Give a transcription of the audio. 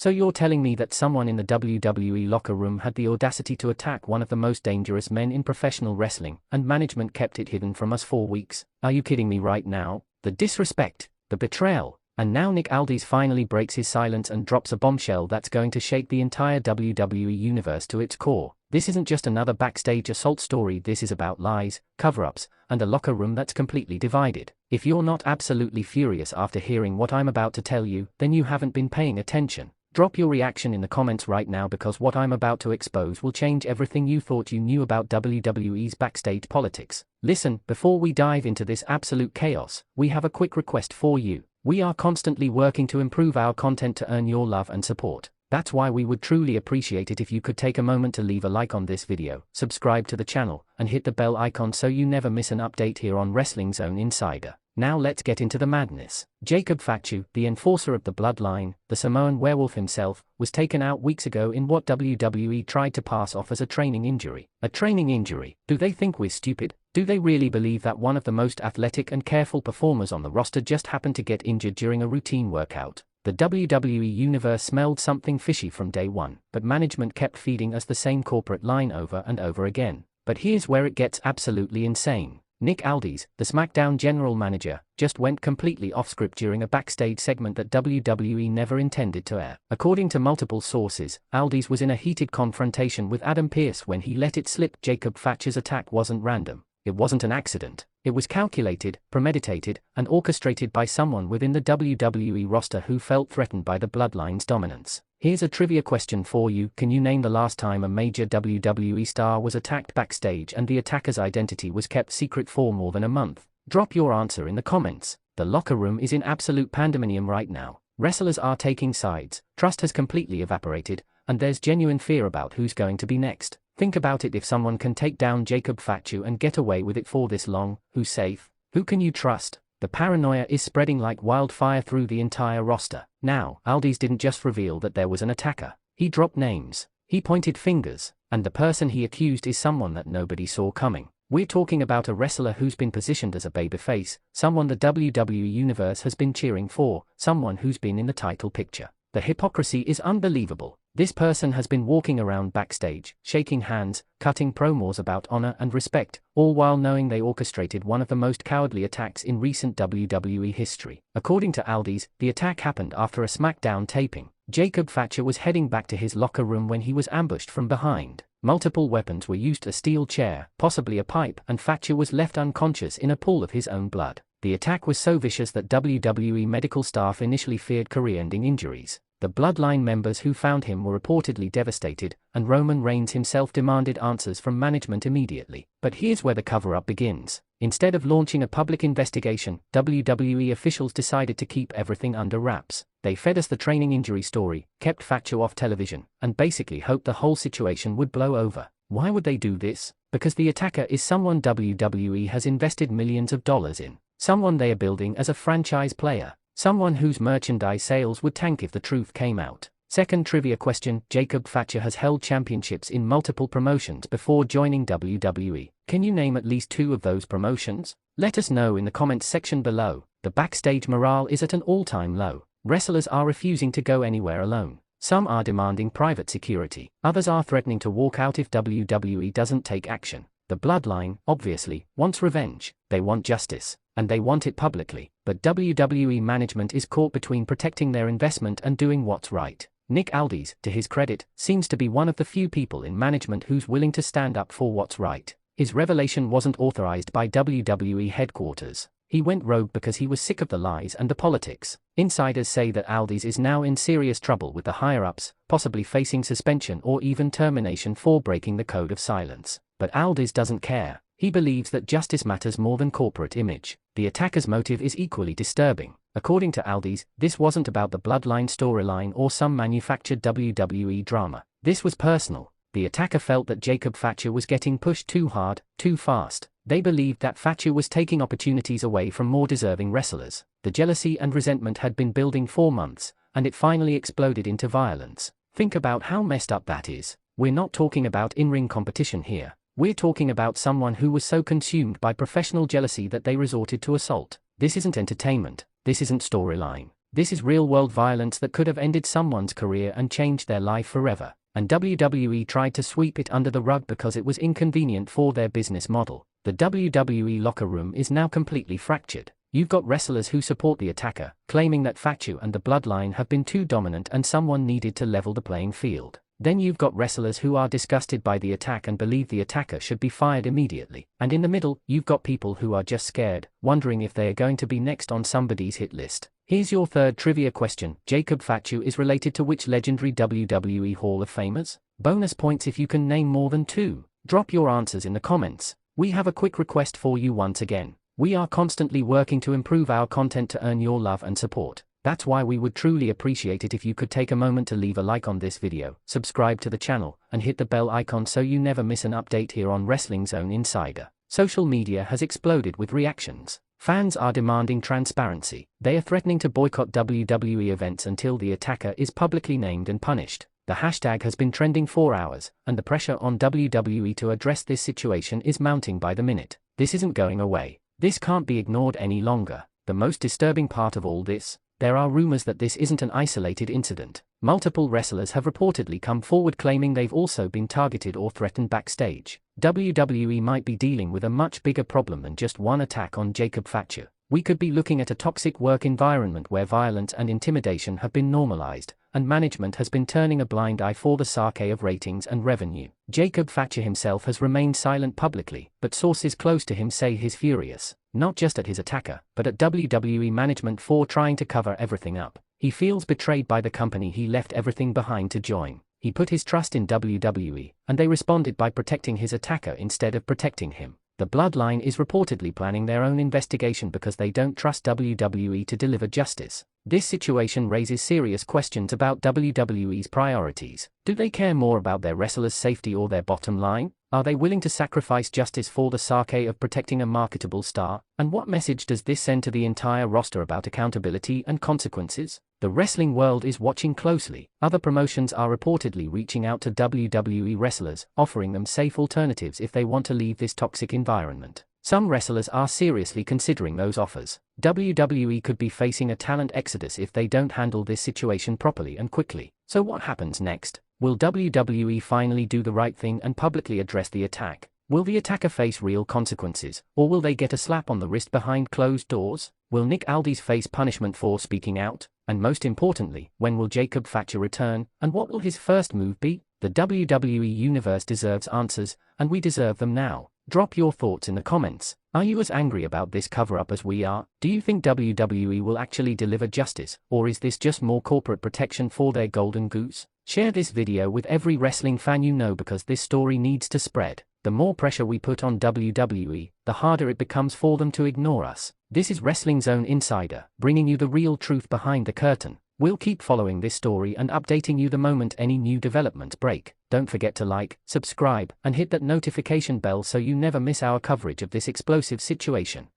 So you're telling me that someone in the WWE locker room had the audacity to attack one of the most dangerous men in professional wrestling, and management kept it hidden from us for weeks? Are you kidding me right now? The disrespect, the betrayal. And now Nick Aldis finally breaks his silence and drops a bombshell that's going to shake the entire WWE Universe to its core. This isn't just another backstage assault story, this is about lies, cover-ups, and a locker room that's completely divided. If you're not absolutely furious after hearing what I'm about to tell you, then you haven't been paying attention. Drop your reaction in the comments right now, because what I'm about to expose will change everything you thought you knew about WWE's backstage politics. Listen, before we dive into this absolute chaos, we have a quick request for you. We are constantly working to improve our content to earn your love and support. That's why we would truly appreciate it if you could take a moment to leave a like on this video, subscribe to the channel, and hit the bell icon so you never miss an update here on Wrestling Zone Insider. Now let's get into the madness. Jacob Fatu, the enforcer of the Bloodline, the Samoan werewolf himself, was taken out weeks ago in what WWE tried to pass off as a training injury. A training injury? Do they think we're stupid? Do they really believe that one of the most athletic and careful performers on the roster just happened to get injured during a routine workout? The WWE Universe smelled something fishy from day one, but management kept feeding us the same corporate line over and over again. But here's where it gets absolutely insane. Nick Aldis, the SmackDown general manager, just went completely off-script during a backstage segment that WWE never intended to air. According to multiple sources, Aldis was in a heated confrontation with Adam Pearce when he let it slip Jacob Fatu's attack wasn't random. It wasn't an accident. It was calculated, premeditated, and orchestrated by someone within the WWE roster who felt threatened by the Bloodline's dominance. Here's a trivia question for you. Can you name the last time a major WWE star was attacked backstage and the attacker's identity was kept secret for more than a month? Drop your answer in the comments. The locker room is in absolute pandemonium right now. Wrestlers are taking sides, trust has completely evaporated, and there's genuine fear about who's going to be next. Think about it, if someone can take down Jacob Fatu and get away with it for this long, who's safe? Who can you trust? The paranoia is spreading like wildfire through the entire roster. Now, Aldis didn't just reveal that there was an attacker. He dropped names. He pointed fingers. And the person he accused is someone that nobody saw coming. We're talking about a wrestler who's been positioned as a babyface, someone the WWE Universe has been cheering for, someone who's been in the title picture. The hypocrisy is unbelievable. This person has been walking around backstage, shaking hands, cutting promos about honor and respect, all while knowing they orchestrated one of the most cowardly attacks in recent WWE history. According to Aldis, the attack happened after a SmackDown taping. Jacob Fatu was heading back to his locker room when he was ambushed from behind. Multiple weapons were used, a steel chair, possibly a pipe, and Fatu was left unconscious in a pool of his own blood. The attack was so vicious that WWE medical staff initially feared career-ending injuries. The Bloodline members who found him were reportedly devastated, and Roman Reigns himself demanded answers from management immediately. But here's where the cover-up begins. Instead of launching a public investigation, WWE officials decided to keep everything under wraps. They fed us the training injury story, kept Fatu off television, and basically hoped the whole situation would blow over. Why would they do this? Because the attacker is someone WWE has invested millions of dollars in. Someone they are building as a franchise player. Someone whose merchandise sales would tank if the truth came out. Second trivia question: Jacob Fatu has held championships in multiple promotions before joining WWE. Can you name at least 2 of those promotions? Let us know in the comments section below. The backstage morale is at an all-time low. Wrestlers are refusing to go anywhere alone. Some are demanding private security. Others are threatening to walk out if WWE doesn't take action. The Bloodline, obviously, wants revenge. They want justice. And they want it publicly. But WWE management is caught between protecting their investment and doing what's right. Nick Aldis, to his credit, seems to be one of the few people in management who's willing to stand up for what's right. His revelation wasn't authorized by WWE headquarters. He went rogue because he was sick of the lies and the politics. Insiders say that Aldis is now in serious trouble with the higher-ups, possibly facing suspension or even termination for breaking the code of silence. But Aldis doesn't care. He believes that justice matters more than corporate image. The attacker's motive is equally disturbing. According to Aldis, this wasn't about the Bloodline storyline or some manufactured WWE drama. This was personal. The attacker felt that Jacob Fatu was getting pushed too hard, too fast. They believed that Fatu was taking opportunities away from more deserving wrestlers. The jealousy and resentment had been building for months, and it finally exploded into violence. Think about how messed up that is. We're not talking about in-ring competition here. We're talking about someone who was so consumed by professional jealousy that they resorted to assault. This isn't entertainment. This isn't storyline. This is real-world violence that could have ended someone's career and changed their life forever. And WWE tried to sweep it under the rug because it was inconvenient for their business model. The WWE locker room is now completely fractured. You've got wrestlers who support the attacker, claiming that Fatu and the Bloodline have been too dominant and someone needed to level the playing field. Then you've got wrestlers who are disgusted by the attack and believe the attacker should be fired immediately. And in the middle, you've got people who are just scared, wondering if they are going to be next on somebody's hit list. Here's your third trivia question. Jacob Fatu is related to which legendary WWE Hall of Famers? Bonus points if you can name more than 2. Drop your answers in the comments. We have a quick request for you once again. We are constantly working to improve our content to earn your love and support. That's why we would truly appreciate it if you could take a moment to leave a like on this video, subscribe to the channel, and hit the bell icon so you never miss an update here on Wrestling Zone Insider. Social media has exploded with reactions. Fans are demanding transparency. They are threatening to boycott WWE events until the attacker is publicly named and punished. The hashtag has been trending for hours, and the pressure on WWE to address this situation is mounting by the minute. This isn't going away. This can't be ignored any longer. The most disturbing part of all this? There are rumors that this isn't an isolated incident. Multiple wrestlers have reportedly come forward claiming they've also been targeted or threatened backstage. WWE might be dealing with a much bigger problem than just one attack on Jacob Fatu. We could be looking at a toxic work environment where violence and intimidation have been normalized, and management has been turning a blind eye for the sake of ratings and revenue. Jacob Fatu himself has remained silent publicly, but sources close to him say he's furious, not just at his attacker, but at WWE management for trying to cover everything up. He feels betrayed by the company he left everything behind to join. He put his trust in WWE, and they responded by protecting his attacker instead of protecting him. The Bloodline is reportedly planning their own investigation because they don't trust WWE to deliver justice. This situation raises serious questions about WWE's priorities. Do they care more about their wrestlers' safety or their bottom line? Are they willing to sacrifice justice for the sake of protecting a marketable star? And what message does this send to the entire roster about accountability and consequences? The wrestling world is watching closely. Other promotions are reportedly reaching out to WWE wrestlers, offering them safe alternatives if they want to leave this toxic environment. Some wrestlers are seriously considering those offers. WWE could be facing a talent exodus if they don't handle this situation properly and quickly. So what happens next? Will WWE finally do the right thing and publicly address the attack? Will the attacker face real consequences, or will they get a slap on the wrist behind closed doors? Will Nick Aldis face punishment for speaking out? And most importantly, when will Jacob Fatu return, and what will his first move be? The WWE Universe deserves answers, and we deserve them now. Drop your thoughts in the comments. Are you as angry about this cover-up as we are? Do you think WWE will actually deliver justice, or is this just more corporate protection for their golden goose? Share this video with every wrestling fan you know because this story needs to spread. The more pressure we put on WWE, the harder it becomes for them to ignore us. This is Wrestling Zone Insider, bringing you the real truth behind the curtain. We'll keep following this story and updating you the moment any new developments break. Don't forget to like, subscribe, and hit that notification bell so you never miss our coverage of this explosive situation.